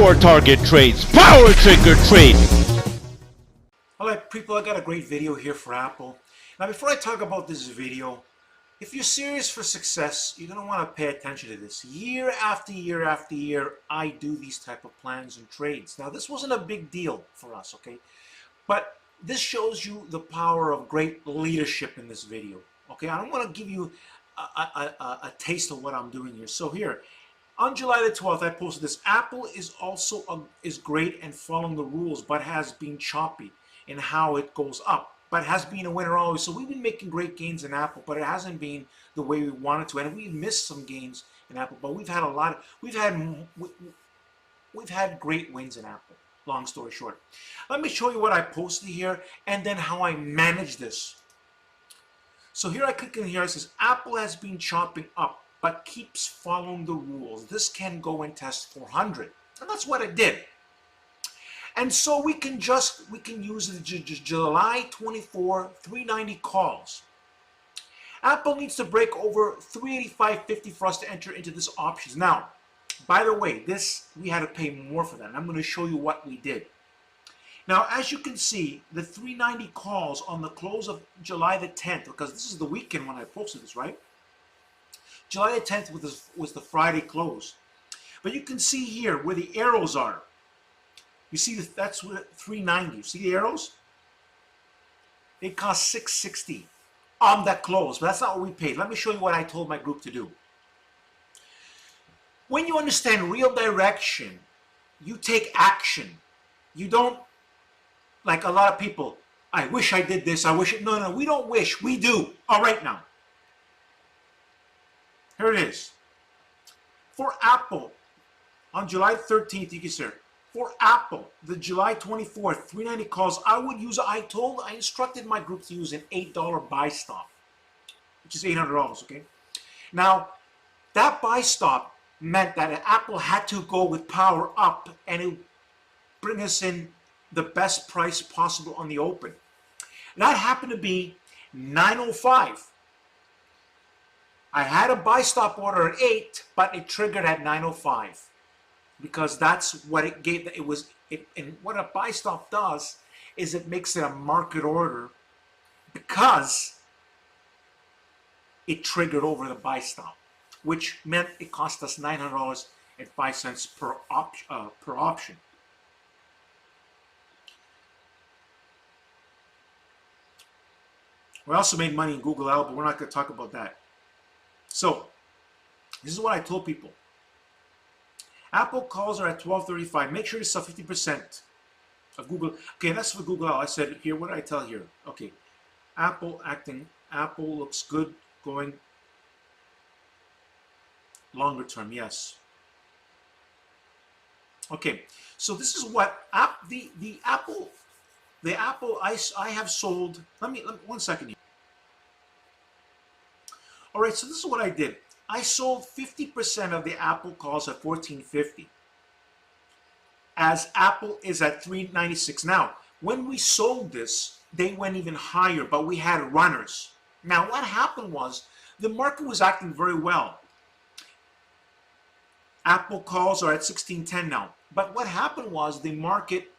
Power target trades. Power trigger trade. Alright people, I got a great video here for Apple. Now before I talk about this video, if you're serious for success, you're going to want to pay attention to this. Year after year after year, I do these type of plans and trades. Now this wasn't a big deal for us, okay? But this shows you the power of great leadership in this video, okay? I don't want to give you a taste of what I'm doing here. So here, on July the 12th, I posted this. Apple is also is great and following the rules, but has been choppy in how it goes up, but has been a winner always. So we've been making great gains in Apple, but it hasn't been the way we wanted to, and we've missed some gains in Apple. But we've had a lot. We've had great wins in Apple. Long story short, let me show you what I posted here, and then how I manage this. So here I click in here. It says Apple has been chopping up, but keeps following the rules. This can go and test 400, and that's what it did. And so we can use the July 24 390 calls. Apple needs to break over 385.50 for us to enter into this options. Now, by the way, this we had to pay more for that. And I'm going to show you what we did. Now, as you can see, the 390 calls on the close of July the 10th, because this is the weekend when I posted this, right? July the 10th was the Friday close. But you can see here where the arrows are. You see that's what 390. You see the arrows? They cost $660 on that close, but that's not what we paid. Let me show you what I told my group to do. When you understand real direction, you take action. You don't, like a lot of people, I wish I did this, I wish it. No, we don't wish, we do. All right now. Here it is. For Apple, on July 13th, you can see it. For Apple, the July 24th, 390 calls, I instructed my group to use an $8 buy stop, which is $800, okay? Now, that buy stop meant that Apple had to go with power up, and it would bring us in the best price possible on the open. That happened to be 905. I had a buy stop order at 8, but it triggered at 905. Because that's what it gave. And what a buy stop does is it makes it a market order because it triggered over the buy stop, which meant it cost us $900.05 per option. We also made money in Google Out, but we're not going to talk about that. So this is what I told people. Apple calls are at 12:35. Make sure you sell 50% of Google. Okay, that's for Google. I said here, what did I tell here? Okay, Apple looks good going longer term. Yes. Okay, so this is what the Apple I have sold. Let me 1 second here. All right, so this is what I did. I sold 50% of the Apple calls at $14.50, as Apple is at $3.96 now. When we sold this, they went even higher, but we had runners. Now, what happened was the market was acting very well. Apple calls are at $16.10 now, but what happened was the market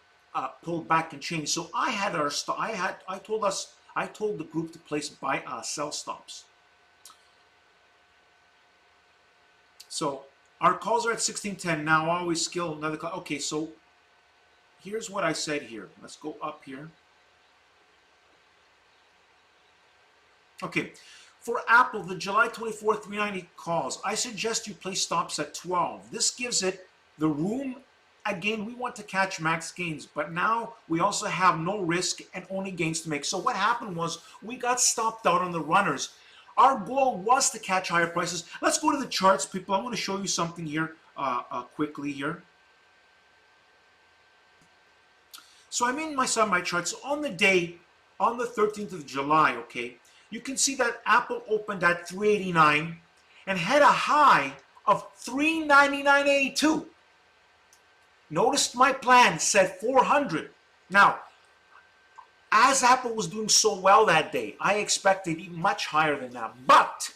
pulled back and changed. So I told the group to place sell stops. So our calls are at 16.10 now. Always skill another call. Okay, so here's what I said here. Let's go up here. Okay, for Apple, the July 24th 390 calls, I suggest you place stops at 12. This gives it the room. Again, we want to catch max gains, but now we also have no risk and only gains to make. So what happened was we got stopped out on the runners. Our goal was to catch higher prices. Let's go to the charts, people. I want to show you something here quickly here. So I'm in my charts. On the day, on the 13th of July, okay, you can see that Apple opened at 389 and had a high of 399.82. Notice my plan said 400. Now, as Apple was doing so well that day, I expected much higher than that. But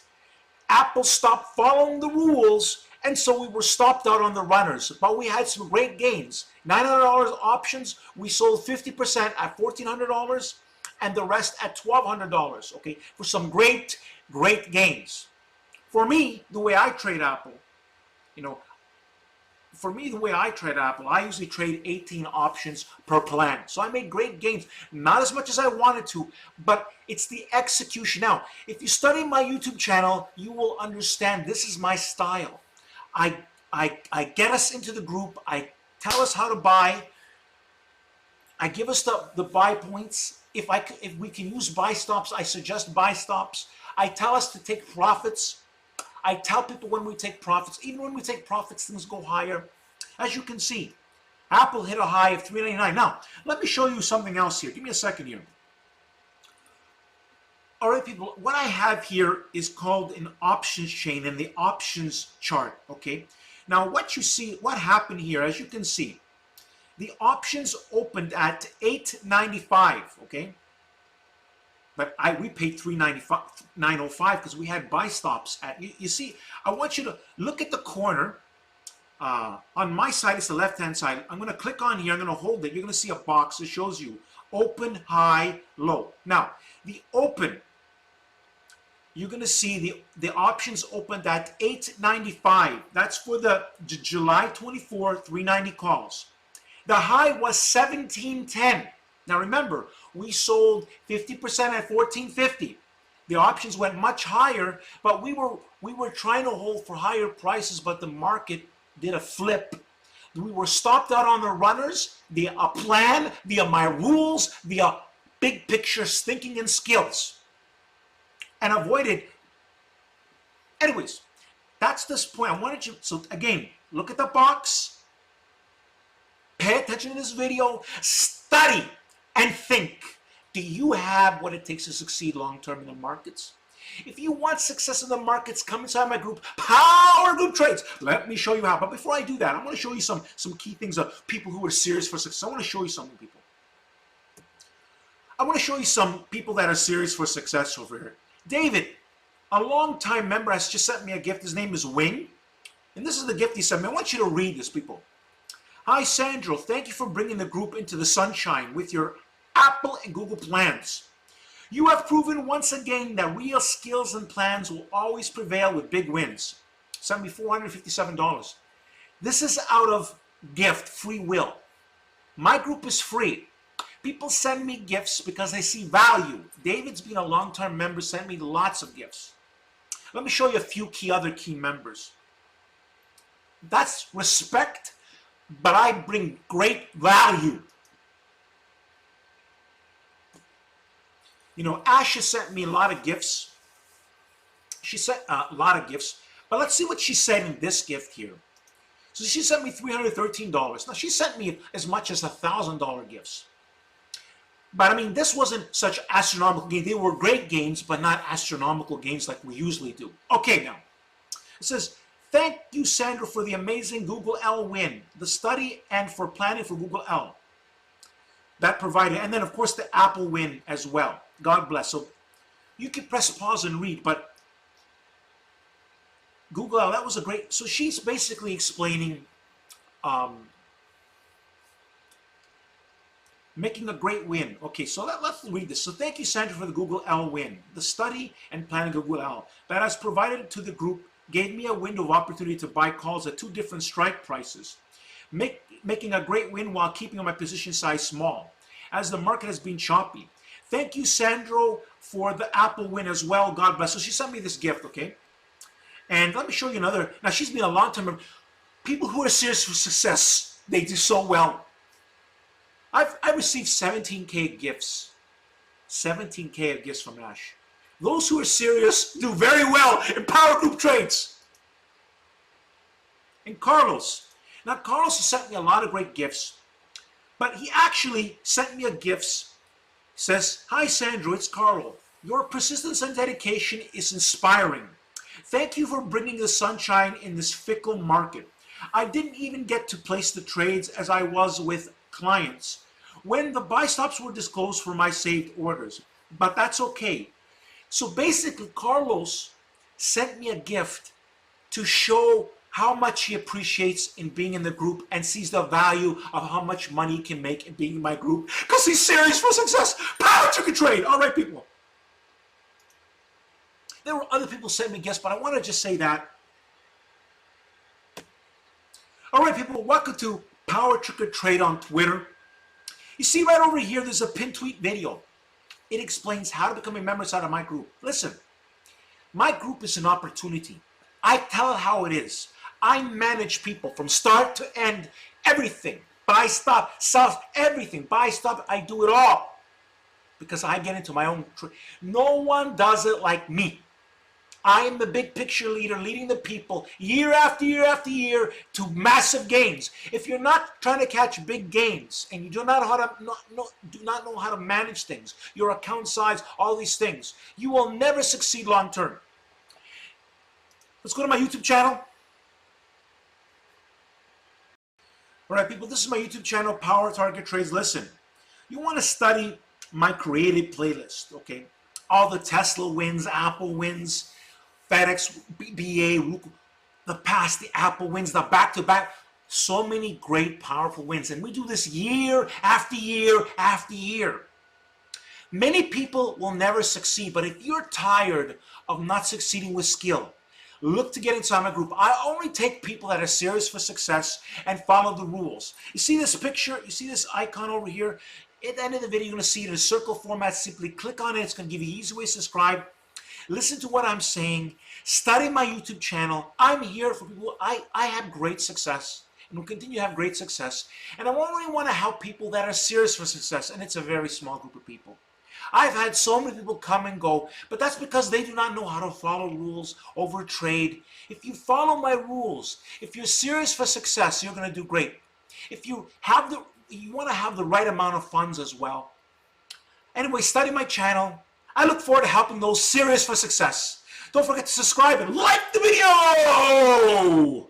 Apple stopped following the rules, and so we were stopped out on the runners. But we had some great gains. $900 options, we sold 50% at $1,400, and the rest at $1,200, okay, for some great, great gains. For me, the way I trade Apple, you know, I usually trade 18 options per plan. So I made great gains. Not as much as I wanted to, but it's the execution. Now, if you study my YouTube channel, you will understand this is my style. I get us into the group. I tell us how to buy. I give us the buy points. If we can use buy stops, I suggest buy stops. I tell us to take profits. I tell people when we take profits, even when we take profits, things go higher. As you can see, Apple hit a high of $3.99. Now, let me show you something else here. Give me a second here. All right, people, what I have here is called an options chain and the options chart, okay? Now, what you see, what happened here, as you can see, the options opened at $8.95, okay? But we paid $9.05 because we had buy stops at. You see, I want you to look at the corner. On my side, it's the left-hand side. I'm going to click on here. I'm going to hold it. You're going to see a box that shows you open, high, low. Now, the open, you're going to see the options opened at $8.95. That's for the July 24, 390 calls. The high was $17.10. Now remember, we sold 50% at $14.50. The options went much higher, but we were trying to hold for higher prices, but the market did a flip. We were stopped out on the runners via a plan, via my rules, via big picture thinking and skills, and avoided. Anyways, that's this point. I wanted you, so again, look at the box, pay attention to this video, study, and think. Do you have what it takes to succeed long-term in the markets? If you want success in the markets, come inside my group, Power Group Trades. Let me show you how. But before I do that, I want to show you some key things of people who are serious for success. I want to show you something, people. I want to show you some people that are serious for success over here. David, a long-time member, has just sent me a gift. His name is Wing. And this is the gift he sent me. I want you to read this, people. Hi, Sandro. Thank you for bringing the group into the sunshine with your Apple and Google plans. You have proven once again that real skills and plans will always prevail with big wins. Sent me $457. This is out of gift, free will. My group is free. People send me gifts because they see value. David's been a long-term member, sent me lots of gifts. Let me show you a few other key members. That's respect, but I bring great value. You know, Asha sent me a lot of gifts. She sent a lot of gifts. But let's see what she said in this gift here. So she sent me $313. Now, she sent me as much as $1,000 gifts. But, I mean, this wasn't such astronomical gains. They were great gains, but not astronomical gains like we usually do. Okay, now. It says, thank you, Sandra, for the amazing Google L win, the study, and for planning for Google L. That provided, and then, of course, the Apple win as well. God bless. So you can press pause and read, but Google, that was a great, so she's basically explaining making a great win. Okay, so let's read this. So thank you, Sandra, for the Google L win. The study and planning Google L that has provided to the group gave me a window of opportunity to buy calls at 2 different strike prices, making a great win while keeping my position size small, as the market has been choppy. Thank you, Sandro, for the Apple win as well. God bless. So she sent me this gift, okay? And let me show you another. Now, she's been a long-time member. People who are serious for success, they do so well. I received 17K gifts. 17K of gifts from Ash. Those who are serious do very well in Power Group Trades. And Carlos. Now, Carlos has sent me a lot of great gifts. But he actually sent me a gift. Says, hi, Sandro, it's Carl. Your persistence and dedication is inspiring. Thank you for bringing the sunshine in this fickle market. I didn't even get to place the trades as I was with clients when the buy stops were disclosed for my saved orders, but that's okay. So basically, Carlos sent me a gift to show how much he appreciates in being in the group and sees the value of how much money he can make in being in my group because he's serious for success. Power Trigger Trade. All right, people. There were other people sent me gifts, but I want to just say that. All right, people, welcome to Power Trigger Trade on Twitter. You see right over here, there's a pinned tweet video. It explains how to become a member inside of my group. Listen, my group is an opportunity. I tell it how it is. I manage people from start to end, everything. Buy stuff, sell everything. Buy stuff, I do it all. Because I get into my own trade. No one does it like me. I am the big picture leader, leading the people year after year after year to massive gains. If you're not trying to catch big gains and you do not know how to manage things, your account size, all these things, you will never succeed long term. Let's go to my YouTube channel. All right, people, this is my YouTube channel, Power Target Trades. Listen, you want to study my creative playlist, okay? All the Tesla wins, Apple wins, FedEx, BA, the past, the Apple wins, the back-to-back. So many great, powerful wins. And we do this year after year after year. Many people will never succeed, but if you're tired of not succeeding with skill, look to get inside my group. I only take people that are serious for success and follow the rules. You see this picture? You see this icon over here? At the end of the video, you're going to see it in a circle format. Simply click on it. It's going to give you an easy way to subscribe. Listen to what I'm saying. Study my YouTube channel. I'm here for people. I have great success and will continue to have great success. And I only want to help people that are serious for success. And it's a very small group of people. I've had so many people come and go, but that's because they do not know how to follow rules over trade. If you follow my rules, if you're serious for success, you're going to do great. If you want to have the right amount of funds as well. Anyway, study my channel. I look forward to helping those serious for success. Don't forget to subscribe and like the video!